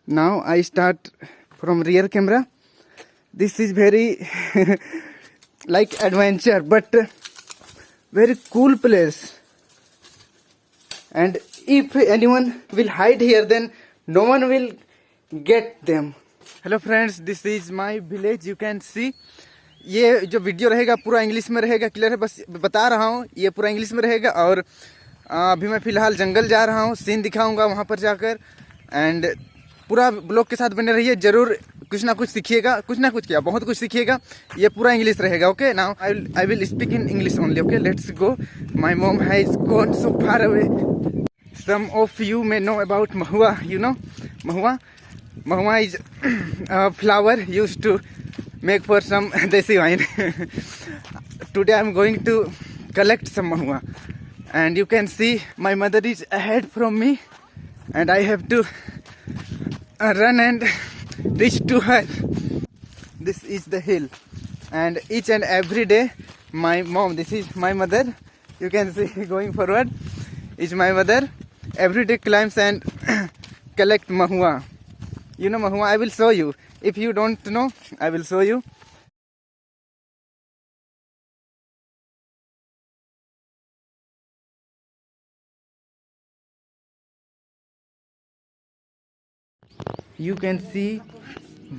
Now I start from rear camera. This is very like adventure, but very cool place. And if anyone will hide here, then no one will get them. Hello friends, this is my village. You can see. ये जो video रहेगा पूरा English में रहेगा, clear है, बस बता रहा हूँ. ये पूरा इंग्लिश में रहेगा. और अभी मैं फ़िलहाल जंगल जा रहा हूँ, सीन दिखाऊंगा वहाँ पर जाकर. एंड पूरा ब्लॉग के साथ बने रहिए, ज़रूर कुछ ना कुछ सीखिएगा. कुछ ना कुछ क्या, बहुत कुछ सीखिएगा. ये पूरा इंग्लिश रहेगा. Okay, now I will speak in English only. Okay, let's go. My mom has gone so far away. Some of you may know about mahua. You know mahua? Mahua is a flower used to make for some desi wine. Today I am going to collect some mahua, and you can see my mother is ahead from me, and I have to run and reach to her. This is the hill, and each and every day my mom, this is my mother, you can see going forward, is my mother. Every day climbs and collect mahua. You know mahua? I will show you. If you don't know, I will show you. You can see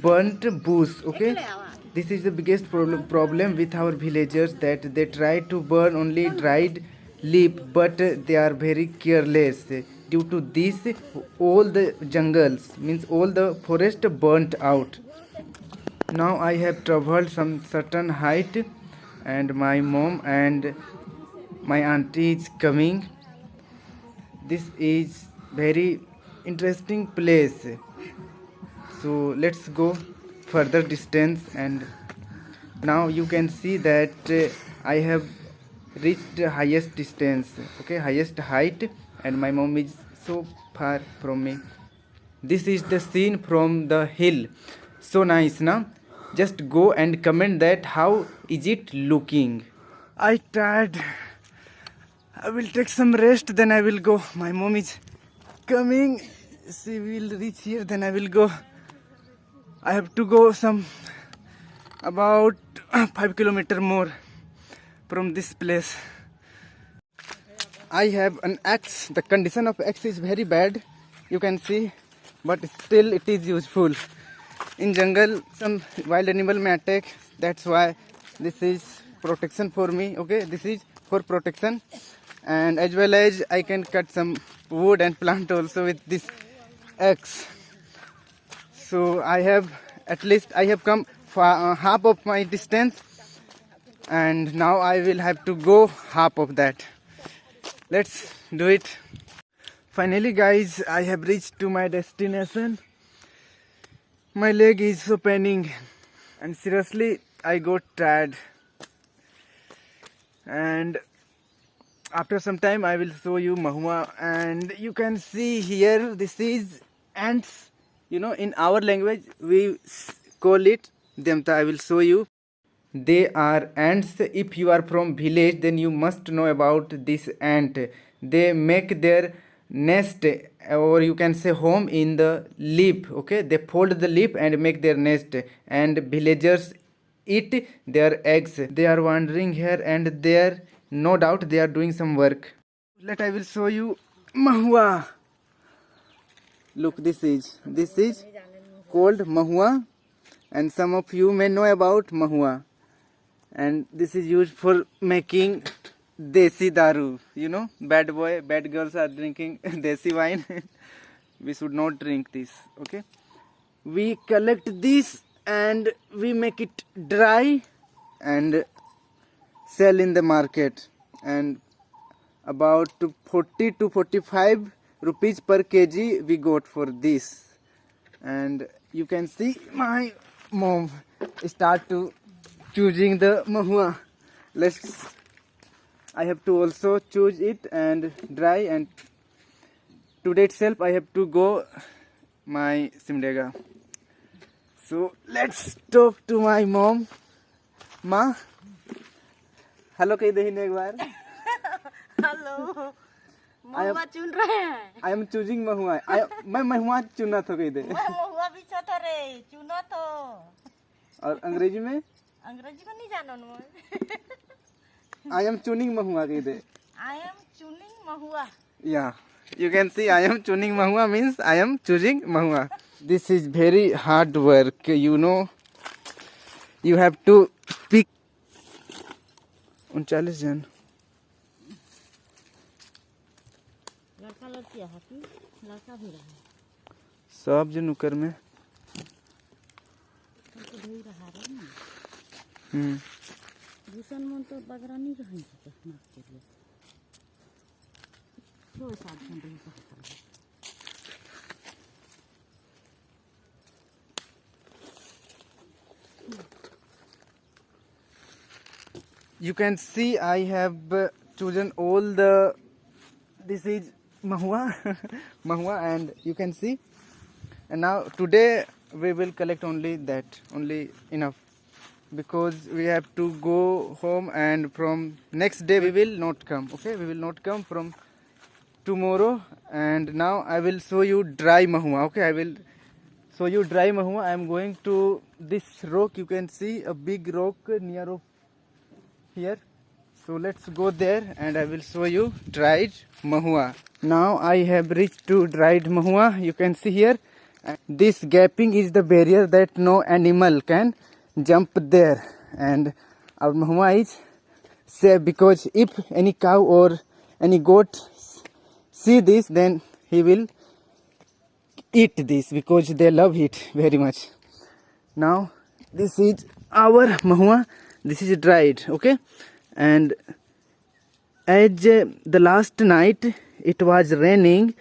burnt bush. Okay, this is the biggest problem with our villagers, that they try to burn only dried leaf, but they are very careless. Due to this, all the jungles, means all the forest burnt out. Now I have traveled some certain height, and my mom and my auntie is coming. This is very interesting place, so let's go further distance. And now you can see that I have reached the highest distance, okay, highest height, and my mom is so far from me. This is the scene from the hill. So nice, na? Just go and comment that how is it looking. I tired. I will take some rest, then I will go. My mom is coming. She will reach here, then I will go. I have to go some about 5 kilometers more from this place. I have an axe. The condition of axe is very bad, you can see, but still it is useful. In jungle some wild animal may attack, that's why this is protection for me. Okay, this is for protection, and as well as I can cut some wood and plant also with this axe. So I have, at least I have come half of my distance, and now I will have to go half of that. Let's do it. Finally guys, I have reached to my destination. My leg is so paining, and seriously I got tired. And after some time I will show you mahua, and you can see here this is ants. You know, in our language we call it demta. I will show you. They are ants. If you are from village, then you must know about this ant. They make their nest, or you can say home, in the leaf. Okay, they fold the leaf and make their nest, and villagers eat their eggs. They are wandering here, and there, no doubt they are doing some work. I will show you mahua. Look, this is called mahua, and some of you may know about mahua. And this is used for making desi daru. You know, bad girls are drinking desi wine. We should not drink this. Okay, we collect this and we make it dry and sell in the market, and about 40 to 45 rupees per kg we got for this. And you can see my mom start to choosing the mahua. I have to also choose it and dry, and today itself I have to go my Simdega. So let's talk to my mom. Ma, hello कह दे एक बार. Hello महुआ चुन रहे हैं। I am choosing महुआ। मैं महुआ चुना था कही दे। महुआ भी छोटा रे चुनो तो। और अंग्रेजी में अंग्रेजी को नहीं जानो नु। आई एम चूनिंग महुआ कही दे। आई एम चुनिंग Mahua. Yeah, you can see I am tuning mahua means I am choosing mahua. This is very hard work, you know. You have to pick 39 जन। लड़का लड़की है कि लड़का भी रहा। सब जन उकर में। तो ढेर रहा रे ना। दूसरा मन तो बगरा नहीं रही है ना के लिए। दो साल से नहीं करता। You can see I have chosen all the. This is mahua, mahua, and you can see. And now today we will collect only that, only enough, because we have to go home, and from next day we will not come. Okay, we will not come from tomorrow. And now I will show you dry mahua. Okay, I will show you dry mahua. I am going to this rock. You can see a big rock near of here. So let's go there and I will show you dried mahua. Now I have reached to dried mahua. You can see here. This gapping is the barrier that no animal can jump there. And our mahua is safe, because if any cow or any goat see this, then he will eat this, because they love it very much. Now this is our mahua. This is dried, okay? And as the last night it was raining,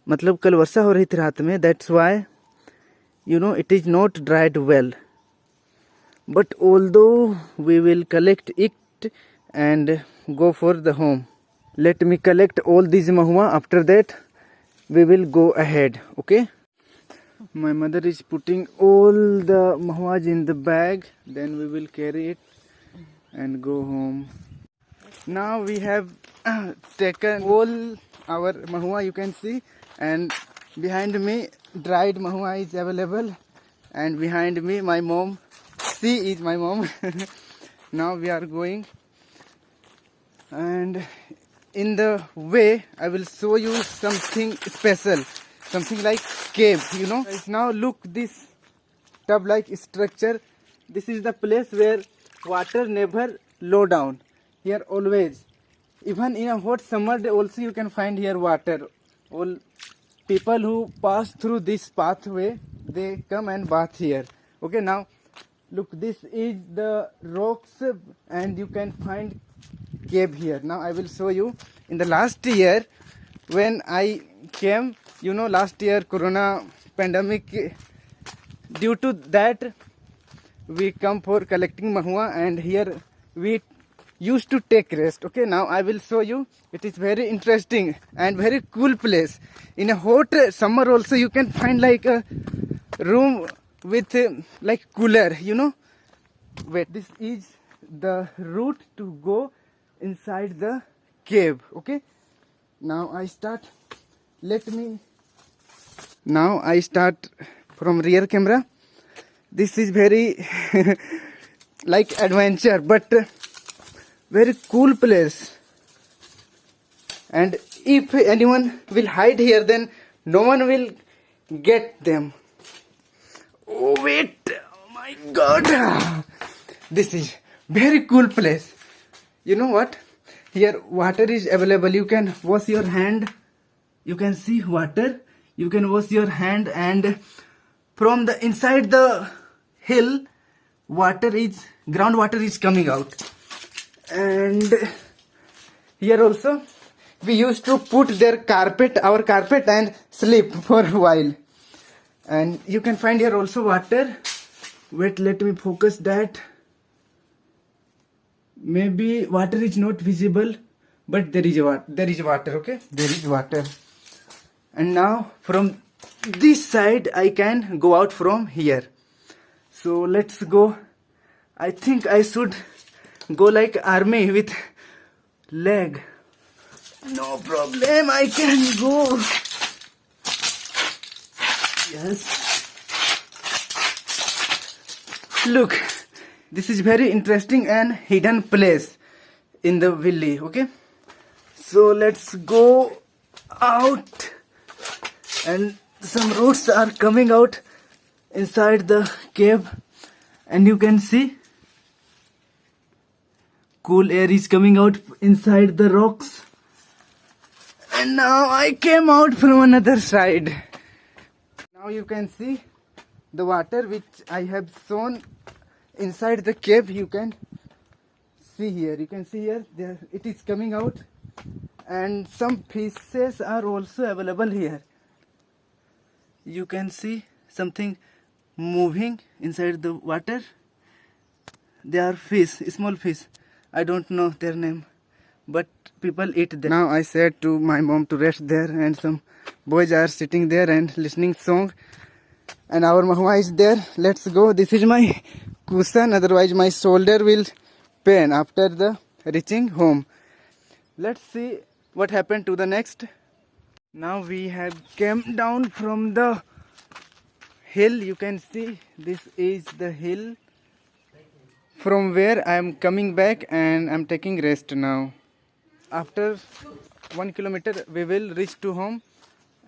मतलब कल वर्षा हो रही थी रात में, that's why you know it is not dried well. But although we will collect it and go for the home. Let me collect all these mahua. After that we will go ahead, okay? My mother is putting all the mahuas in the bag, then we will carry it and go home. Now we have taken all our mahua, you can see, and behind me dried mahua is available, and behind me my mom. She is my mom. Now we are going, and in the way I will show you something special, something like cave, you know. Now look this tub like structure. This is the place where water never low down. Here always, even in a hot summer day also you can find here water. All people who pass through this pathway, they come and bath here. Okay, now look, this is the rocks and you can find cave here. Now I will show you. In the last year when I came, you know, last year corona pandemic, due to that we come for collecting mahua, and here we used to take rest. Okay, now I will show you. It is very interesting and very cool place. In a hot summer also you can find like a room with like cooler, you know. Wait, this is the route to go inside the cave. Okay, now I start. Now I start from rear camera. This is very like adventure, but very cool place. And if anyone will hide here, then no one will get them. Oh wait, oh my god, this is very cool place. You know what, here water is available. You can wash your hand. You can see water. You can wash your hand, and from the inside the hill groundwater is coming out. And here also we used to put our carpet and sleep for a while. And you can find here also water. Wait, let me focus that. Maybe water is not visible, but there is water. Okay, there is water. And now from this side I can go out from here. So let's go. I think I should go like army with leg. No problem, I can go. Yes. Look, this is very interesting and hidden place in the valley, okay? So let's go out, and some roots are coming out inside the cave, and you can see cool air is coming out inside the rocks. And now I came out from another side. Now you can see the water which I have shown inside the cave. You can see here. You can see here. There it is coming out, and some fishes are also available here. You can see something moving inside the water. They are fish, small fish. I don't know their name, but people eat them. Now I said to my mom to rest there, and some boys are sitting there and listening song, and our mahua is there. Let's go. This is my cushion, otherwise my shoulder will pain after the reaching home. Let's see what happened to the next. Now we have came down from the hill. You can see this is the hill from where I am coming back, and I am taking rest now. After 1 kilometer we will reach to home,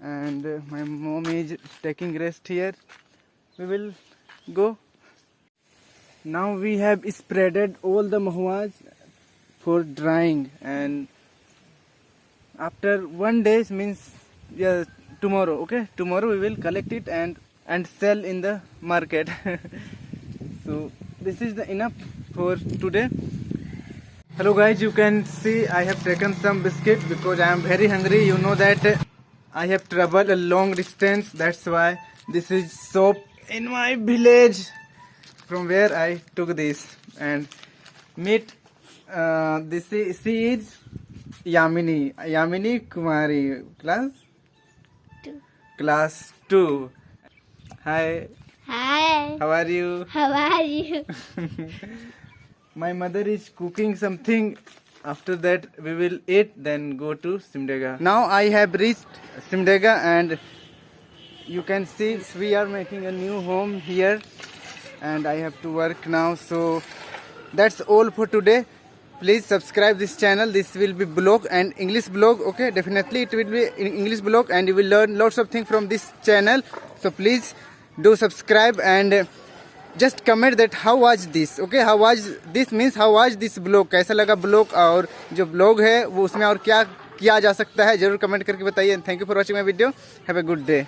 and my mom is taking rest here. We will go. Now we have spreaded all the mahuas for drying, and after 1 day means tomorrow, okay, tomorrow we will collect it and sell in the market. So this is the enough for today. Hello guys, you can see I have taken some biscuit because I am very hungry. You know that I have traveled a long distance, that's why this is shop in my village from where I took this. And meet this is, she is Yamini Kumari, class 2. Hi, Hi. how are you? How are you? My mother is cooking something. After that we will eat, then go to Simdega. Now I have reached Simdega, and you can see we are making a new home here, and I have to work now. So that's all for today. Please subscribe this channel. This will be blog and English blog, okay? Definitely it will be in English blog, and you will learn lots of things from this channel. So please do subscribe, and just comment that how was this, okay? How was this means how was this blog, कैसा लगा blog, और जो blog है वो उसमें और क्या किया जा सकता है, जरूर कमेंट करके बताइए. Thank you for watching my video. Have a good day.